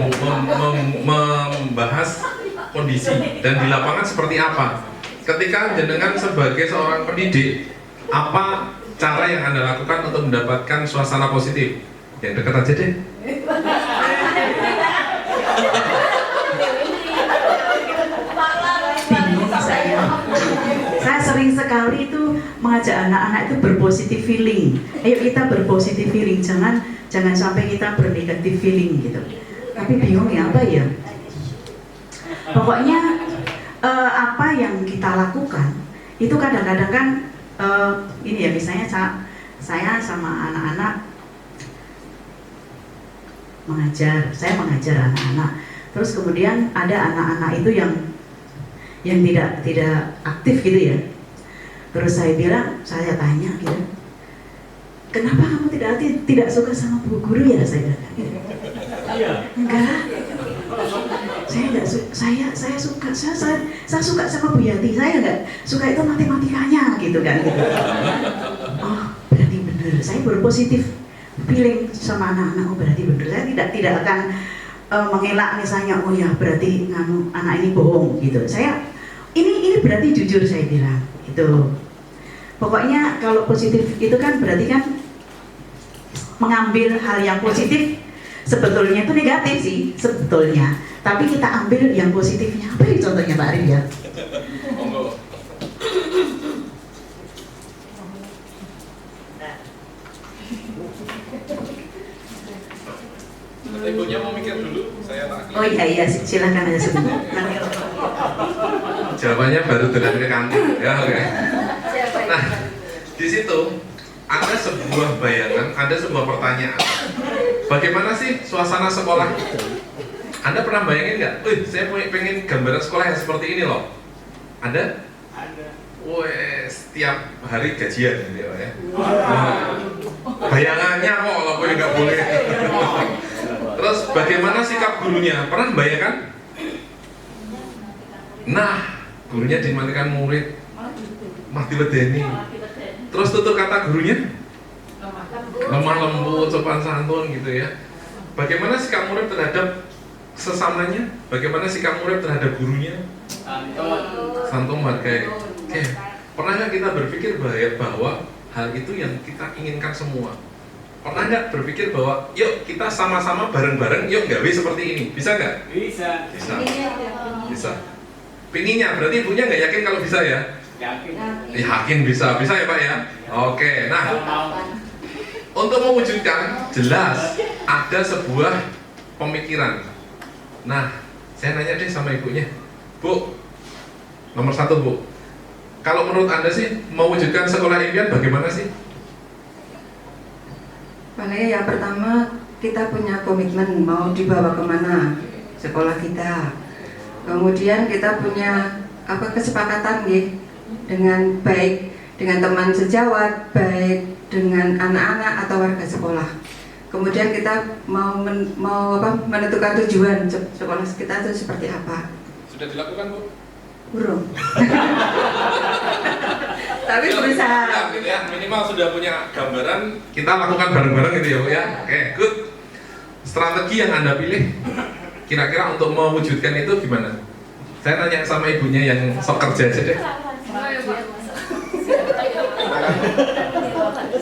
membahas kondisi dan di lapangan seperti apa. Ketika jenengan sebagai seorang pendidik, apa cara yang Anda lakukan untuk mendapatkan suasana positif? Yang dekat aja deh.
Bingung saya sering sekali itu mengajak anak-anak itu berpositif feeling. Ayo kita berpositif feeling, jangan sampai kita bernegatif feeling gitu. Tapi bingung ya apa ya? Pokoknya apa yang kita lakukan itu kadang-kadang kan ini ya, misalnya saya sama anak-anak saya mengajar anak-anak, terus kemudian ada anak-anak itu yang tidak aktif gitu ya. Terus saya tanya gitu, kenapa kamu tidak suka sama bu guru ya? Saya bilang gitu. Enggak, saya suka, saya suka sama Bu Yati, saya enggak suka itu matematikanya gitu kan gitu. Oh berarti bener, saya berpositif feeling sama anak-anak. Oh berarti bener, saya tidak akan mengelak misalnya, oh ya berarti anak ini bohong gitu. Saya ini berarti jujur, saya bilang itu. Pokoknya kalau positif itu kan berarti kan mengambil hal yang positif, sebetulnya itu negatif sih sebetulnya, tapi kita ambil yang positifnya. Apa ya contohnya Pak Arif ya?
Ibunya mau mikir dulu, saya tak.
Oh iya silakan aja sebentar.
Jawabannya baru dari kantin, ya oke. Nah, di situ ada sebuah bayangan, ada sebuah pertanyaan. Bagaimana sih suasana sekolah? Anda pernah bayangin nggak? Saya pengen gambaran sekolah yang seperti ini loh. Ada? Ada. Wah, setiap hari gajian gitu ya. Bayangannya kok, kalau gue nggak boleh. Terus bagaimana sikap gurunya? Pernah bayangkan? Nah, gurunya dimatikan murid, mati ledeni. Terus tutur kata gurunya? Lemah lembut, sopan santun gitu ya. Bagaimana sikap murid terhadap sesamanya? Bagaimana sikap murid terhadap gurunya? Santun menghargai. Oke. Pernah nggak kita berpikir bahwa hal itu yang kita inginkan semua? Pernah nggak berpikir bahwa yuk kita sama-sama bareng-bareng yuk gawe seperti ini? Bisa nggak? Bisa. Bisa. Pinginnya, berarti ibunya nggak yakin kalau bisa ya? Yakin bisa ya Pak ya? Oke, nah untuk mewujudkan jelas ada sebuah pemikiran. Nah, saya nanya deh sama ibunya, Bu, nomor 1 Bu, kalau menurut Anda sih mewujudkan sekolah impian bagaimana sih?
Makanya yang pertama kita punya komitmen mau dibawa kemana sekolah kita. Kemudian kita punya kesepakatan nih dengan baik dengan teman sejawat, baik dengan anak-anak atau warga sekolah. Kemudian kita mau menentukan tujuan sekolah kita itu seperti apa.
Sudah dilakukan Bu?
Belum. Tapi berusaha.
Ya, minimal sudah punya gambaran. Kita lakukan bareng-bareng gitu ya Bu ya. Oke, good. Strategi yang Anda pilih kira-kira untuk mewujudkan itu gimana? Saya tanya sama ibunya yang sok kerja aja deh.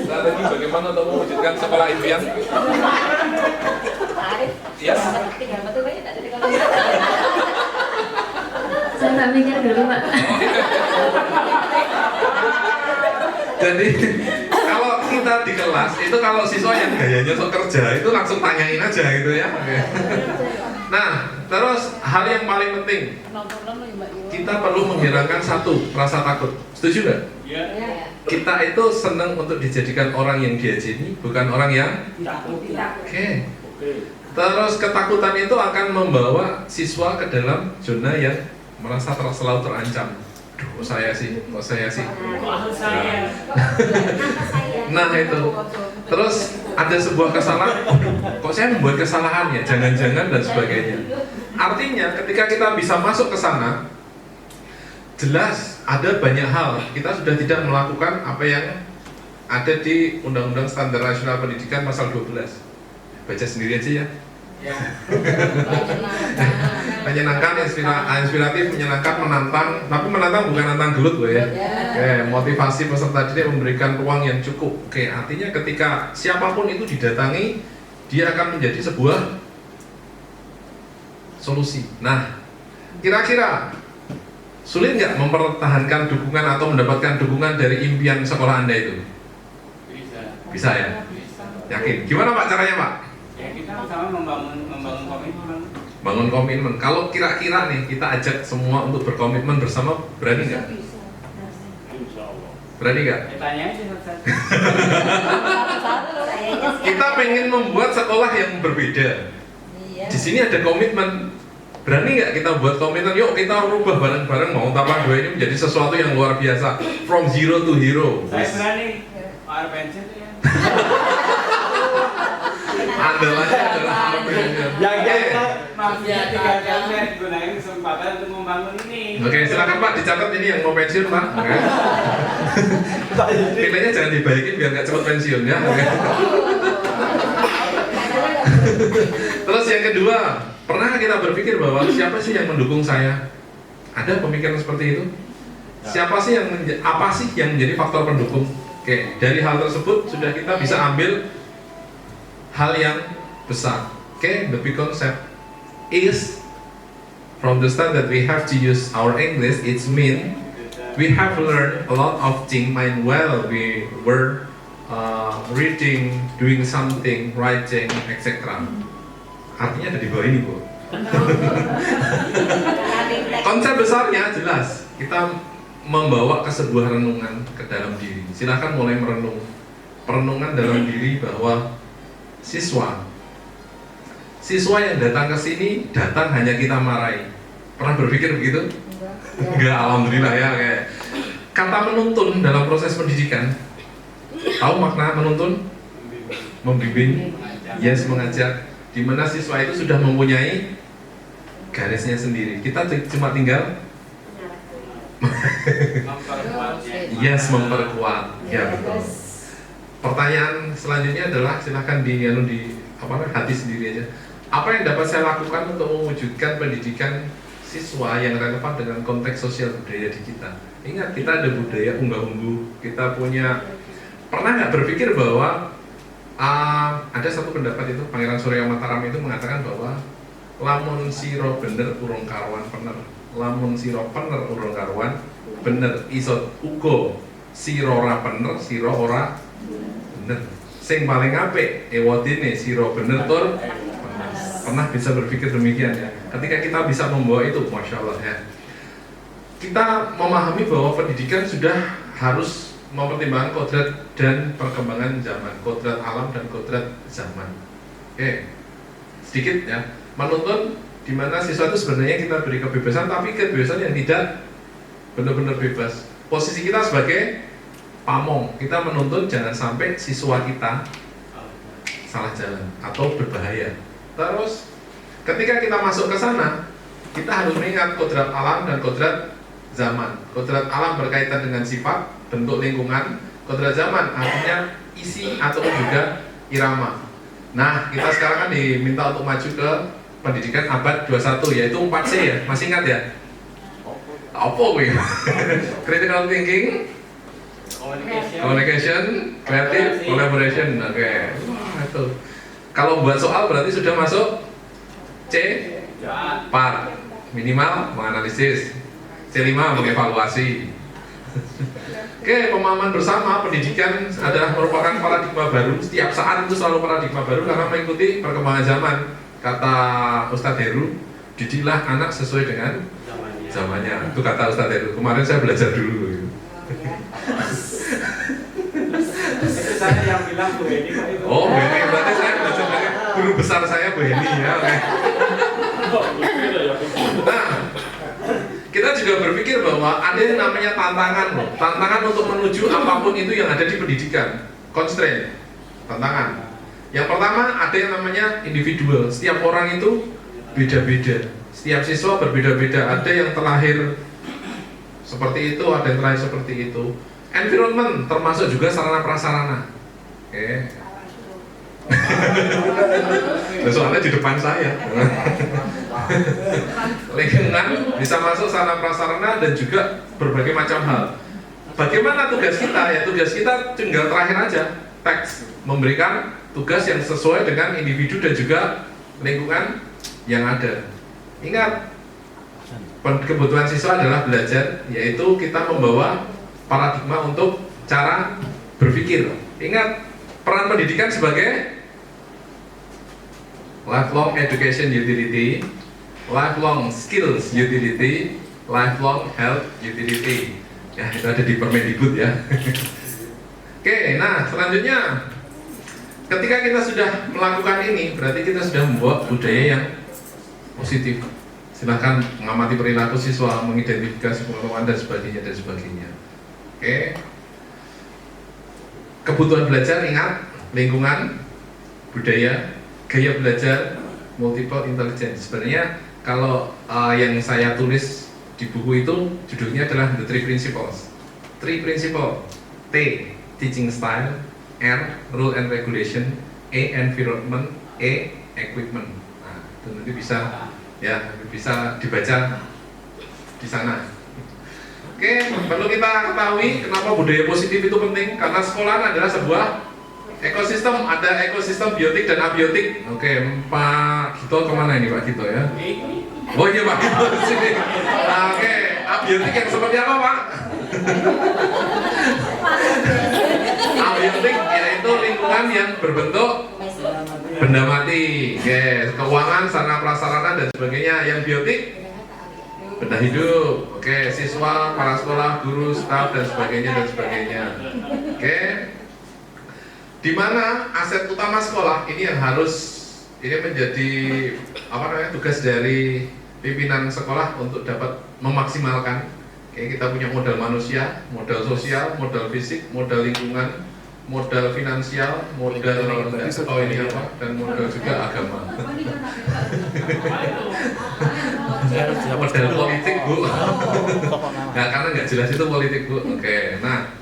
Strategi bagaimana untuk mewujudkan sekolah impian? Yes.
Saya tak mikir dulu Pak.
Jadi kalau kita di kelas itu kalau siswa yang gayanya sok kerja itu langsung tanyain aja gitu ya. Nah, terus hal yang paling penting, kita perlu menghilangkan satu rasa takut. Setuju nggak? Iya. Kita itu senang untuk dijadikan orang yang diajeni, bukan orang yang takut. Oke. Terus ketakutan itu akan membawa siswa ke dalam zona yang merasa selalu terancam. Duh, kok saya sih. Nah itu. Terus ada sebuah kesalahan. Kok saya membuat kesalahan ya? Jangan-jangan dan sebagainya. Artinya ketika kita bisa masuk ke sana, jelas ada banyak hal. Kita sudah tidak melakukan apa yang ada di Undang-Undang Standar Nasional Pendidikan pasal 12. Baca sendiri aja ya. Menyenangkan, inspiratif, menyenangkan, menantang. Tapi menantang bukan nantang gelut loh ya. Motivasi peserta didik memberikan ruang yang cukup. Artinya ketika siapapun itu didatangi, dia akan menjadi sebuah solusi. Nah, kira-kira sulit nggak mempertahankan dukungan atau mendapatkan dukungan dari impian sekolah Anda itu? Bisa ya? Yakin? Gimana Pak caranya Pak?
Ya kita sama membangun komitmen.
Bangun komitmen. Kalau kira-kira nih kita ajak semua untuk berkomitmen bersama, berani nggak? Berani nggak?
Tanya aja satu-satu.
Kita pengen membuat sekolah yang berbeda. Di sini ada komitmen. Berani nggak kita buat komitmen? Yuk kita rubah bareng-bareng mau Tapak 2 ini menjadi sesuatu yang luar biasa. From zero to hero.
Saya berani. Air pensiun ya.
Andalannya adalah pensiun.
Yang
Mafia 3 kali saya gunain kesempatan untuk membangun ini.
Oke, silakan Pak dicatat ini yang mau pensiun Pak. Nilainya jangan dibaikin biar nggak cepat pensiun ya. Terus yang kedua, pernah kita berpikir bahwa siapa sih yang mendukung saya? Ada pemikiran seperti itu? Siapa sih yang apa sih yang menjadi faktor pendukung? Oke, dari hal tersebut sudah kita bisa ambil hal yang besar. Oke, the big concept is from the start that we have to use our English. It's mean we have learned a lot of things while we were reading, doing something, writing, etc. Artinya ada di bawah ini, Bu. Konsep besarnya jelas. Kita membawa ke sebuah renungan ke dalam diri. Silahkan mulai merenung. Perenungan dalam diri bahwa siswa yang datang ke sini datang hanya kita marahi. Pernah berpikir begitu? Enggak, alhamdulillah ya. Kayak kata menuntun dalam proses pendidikan. Tahu makna menuntun? Membimbing, yes, mengajak. Di mana siswa itu sudah mempunyai garisnya sendiri. Kita cuma tinggal yes, memperkuat. Ya betul. Pertanyaan selanjutnya adalah silahkan di hati sendiri aja. Apa yang dapat saya lakukan untuk mewujudkan pendidikan siswa yang relevan dengan konteks sosial budaya di kita? Ingat, kita ada budaya unggah-ungguh. Kita punya. Pernah nggak berpikir bahwa ada satu pendapat itu Pangeran Surya Mataram itu mengatakan bahwa lamun siro bener urung karuan pener, lamun siro pener urung karuan bener, isot ugo siro ora pener, siro ora bener. Sing paling apik ewadine siro bener tur. Pernah bisa berpikir demikian ya? Ketika kita bisa membawa itu, masya Allah ya. Kita memahami bahwa pendidikan sudah harus mempertimbangkan kodrat dan perkembangan zaman, kodrat alam dan kodrat zaman. Oke, sedikit ya. Menuntun di mana siswa itu sebenarnya kita beri kebebasan, tapi kebebasan yang tidak benar-benar bebas. Posisi kita sebagai pamong, kita menuntun jangan sampai siswa kita salah jalan atau berbahaya. Terus ketika kita masuk ke sana, kita harus mengingat kodrat alam dan kodrat zaman. Kodrat alam berkaitan dengan sifat, bentuk lingkungan. Kodrat zaman artinya isi atau juga irama. Nah, kita sekarang kan diminta untuk maju ke pendidikan abad 21, yaitu 4C ya. Masih ingat ya? Apa gue? Critical thinking, communication, creative, collaboration. Oke. Itu. Kalau buat soal berarti sudah masuk C, par, minimal menganalisis, C5 mengevaluasi. Oke, pemahaman bersama pendidikan adalah merupakan paradigma baru. Setiap saat itu selalu paradigma baru karena mengikuti perkembangan zaman. Kata Ustadz Heru, didiklah anak sesuai dengan zamannya. Itu kata Ustadz Heru. Kemarin saya belajar dulu.
Itu saya yang bilang Bu Edi.
Oh, berarti saya belajar dari guru besar saya Bu Heni ya. Oke. Nah, kita juga berpikir bahwa ada yang namanya tantangan loh. Tantangan untuk menuju apapun itu yang ada di pendidikan. Constraint, tantangan. Yang pertama ada yang namanya individual. Setiap orang itu beda-beda. Setiap siswa berbeda-beda. Ada yang terlahir seperti itu, ada yang terlahir seperti itu. Environment termasuk juga sarana prasarana. Oke. Soalnya di depan saya. Lingkungan bisa masuk sarana prasarana dan juga berbagai macam hal. Bagaimana tugas kita? Ya tugas kita tinggal terakhir aja, teks, memberikan tugas yang sesuai dengan individu dan juga lingkungan yang ada. Ingat, kebutuhan siswa adalah belajar, yaitu kita membawa paradigma untuk cara berpikir. Ingat, peran pendidikan sebagai lifelong education utility, lifelong skills utility, lifelong health utility. Ya, itu ada di Permendikbud ya. Oke, nah selanjutnya ketika kita sudah melakukan ini, berarti kita sudah membawa budaya yang positif. Silahkan mengamati perilaku siswa, mengidentifikasi pengetahuan dan sebagainya dan sebagainya. Oke. Kebutuhan belajar, ingat, lingkungan, budaya, gaya belajar, multiple intelligence. Sebenarnya kalau yang saya tulis di buku itu judulnya adalah The Three Principles. Three Principle: T, Teaching Style; R, Rule and Regulation; E, Environment; E, Equipment. Nah, itu nanti bisa dibaca di sana. Oke, perlu kita ketahui kenapa budaya positif itu penting, karena sekolah adalah sebuah ekosistem, ada ekosistem biotik dan abiotik. Oke, Pak Gito kemana ini Pak Gito ya? Oh iya Pak Gito sini. Nah, oke, abiotik yang seperti apa Pak? Abiotik yaitu lingkungan yang berbentuk benda mati, keuangan, sarana prasarana dan sebagainya. Yang biotik benda hidup. Oke, siswa, para sekolah, guru, staf dan sebagainya dan sebagainya. Oke. Di mana aset utama sekolah ini yang ini menjadi tugas dari pimpinan sekolah untuk dapat memaksimalkan. Oke, kita punya modal manusia, modal sosial, modal fisik, modal lingkungan, modal finansial, modal dan modal juga agama. Modal politik Bu. Nah, karena nggak jelas itu politik Bu. Oke, nah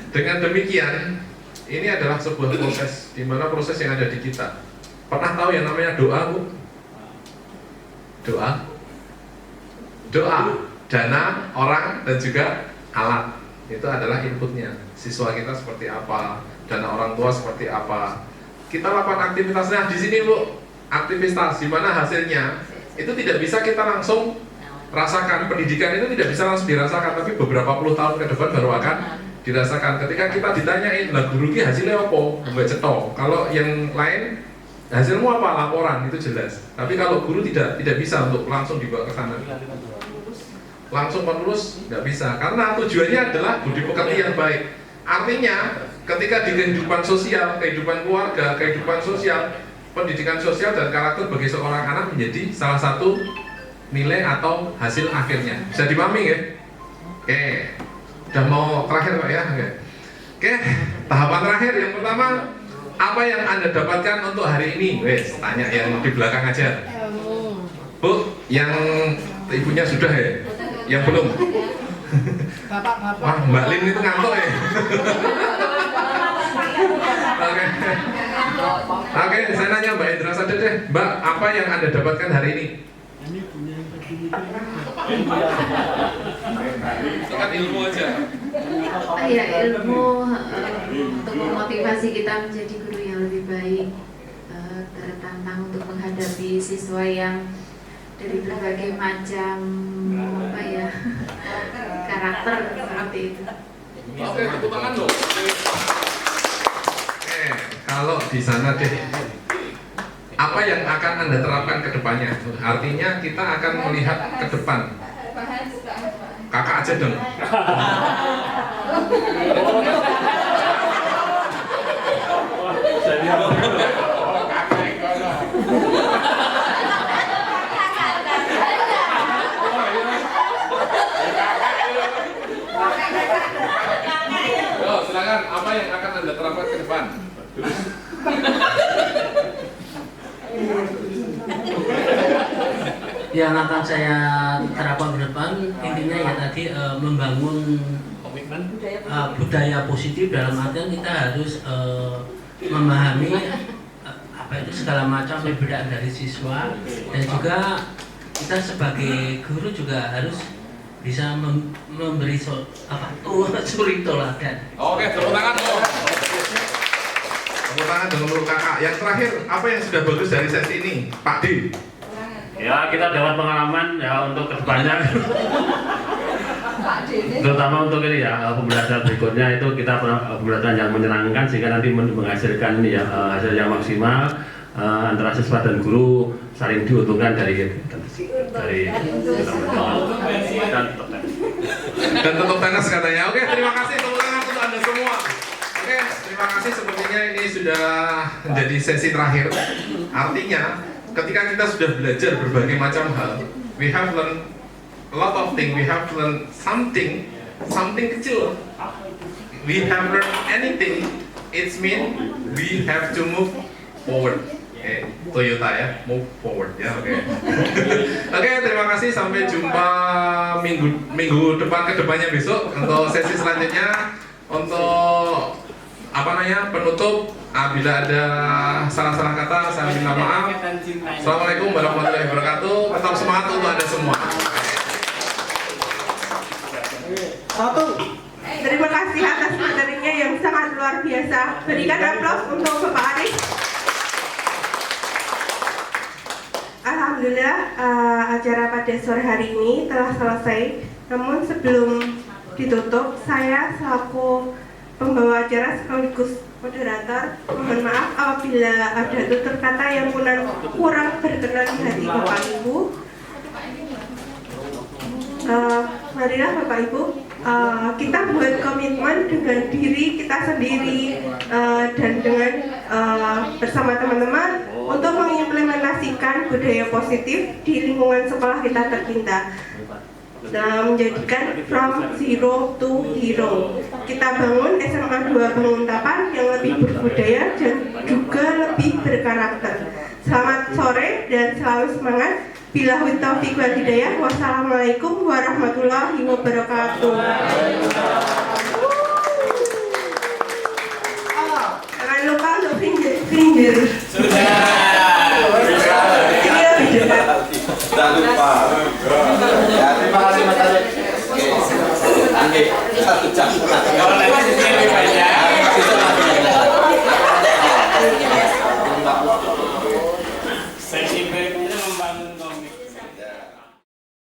dengan demikian ini adalah sebuah proses, di mana proses yang ada di kita. Pernah tahu yang namanya doa Bu? Doa, dana, orang dan juga alat. Itu adalah inputnya. Siswa kita seperti apa, dana orang tua seperti apa. Kita lakukan aktivitasnya di sini Bu. Aktivitas di mana hasilnya itu tidak bisa kita langsung rasakan. Pendidikan itu tidak bisa langsung dirasakan, tapi beberapa puluh tahun ke depan baru akan dirasakan. Ketika kita ditanyain, lah guru ki hasilnya apa? Mbak cetok. Kalau yang lain hasilmu apa? Laporan, itu jelas. Tapi kalau guru tidak bisa untuk langsung dibawa ke sana. Langsung penerus nggak bisa, karena tujuannya adalah budi pekerti yang baik. Artinya ketika di kehidupan sosial, kehidupan keluarga, kehidupan sosial, pendidikan sosial dan karakter bagi seorang anak menjadi salah satu nilai atau hasil akhirnya. Bisa dipahami ya? Oke, udah mau terakhir Pak ya? Oke, tahapan terakhir yang pertama, apa yang Anda dapatkan untuk hari ini? Wes, tanya yang di belakang aja. Bu, yang ibunya sudah ya? Yang belum? Wah, Mbak Lin itu ngantuk ya? Oke, saya nanya Mbak Indra saja deh. Mbak, apa yang Anda dapatkan hari ini? Kan ilmu aja.
Ya, ilmu untuk memotivasi kita menjadi guru yang lebih baik, tertantang untuk menghadapi siswa yang dari berbagai macam karakter seperti itu.
Oke, tepuk tangan dong. Oke, kalau di sana deh, apa yang akan Anda terapkan ke depannya? Artinya kita akan melihat ke depan. Kakak aja dong. depan.
Yang akan saya terapkan ke depan intinya ya tadi membangun komitmen budaya positif dalam artian kita harus memahami apa itu segala macam perbedaan dari siswa, dan juga kita sebagai guru juga harus bisa memberi suri toladan.
Oke, tepuk tangan. Tepuk tangan dulu kakak. Yang terakhir, apa yang sudah bagus dari sesi ini, Pak D?
Ya, kita dapat pengalaman ya untuk kedepannya, terutama untuk ini ya pembelajaran berikutnya itu kita pembelajaran yang menyenangkan sehingga nanti menghasilkan ini ya hasil yang maksimal antara siswa dan guru saling diuntungkan dari
dan tutup tenis katanya. Oke, terima kasih tepuk tangan untuk Anda semua. Oke, terima kasih, sepertinya ini sudah menjadi sesi terakhir. Artinya ketika kita sudah belajar berbagai macam hal, we have learned a lot of things, we have learned something kecil. We have learned anything, it means we have to move forward. Oke, Toyota ya, move forward ya, oke. Oke, terima kasih, sampai jumpa minggu depan ke depannya besok untuk sesi selanjutnya. Untuk penutup, bila ada salah-salah kata saya minta maaf. Assalamualaikum warahmatullahi wabarakatuh. Tetap semangat untuk Anda semua.
Terima kasih atas materinya yang sangat luar biasa. Berikan aplaus untuk Bapak Arif. Alhamdulillah, acara pada sore hari ini telah selesai. Namun sebelum ditutup, saya selaku pembawa acara sekaligus moderator, mohon maaf apabila ada tutur kata yang kurang berkenan di hati Bapak Ibu. Marilah Bapak Ibu, kita buat komitmen dengan diri kita sendiri dan dengan bersama teman-teman untuk mengimplementasikan budaya positif di lingkungan sekolah kita tercinta. Menjadikan from zero to hero. Kita bangun SMA 2 Banguntapan yang lebih berbudaya dan juga lebih berkarakter. Selamat sore dan selalu semangat. Billahi taufiq wal hidayah. Wassalamualaikum warahmatullahi wabarakatuh. Jangan lupa untuk finger.
Jangan lupa. Ya, terima kasih Mas Arif. Oke, 1 jam. Kalau lagi lebih banyak.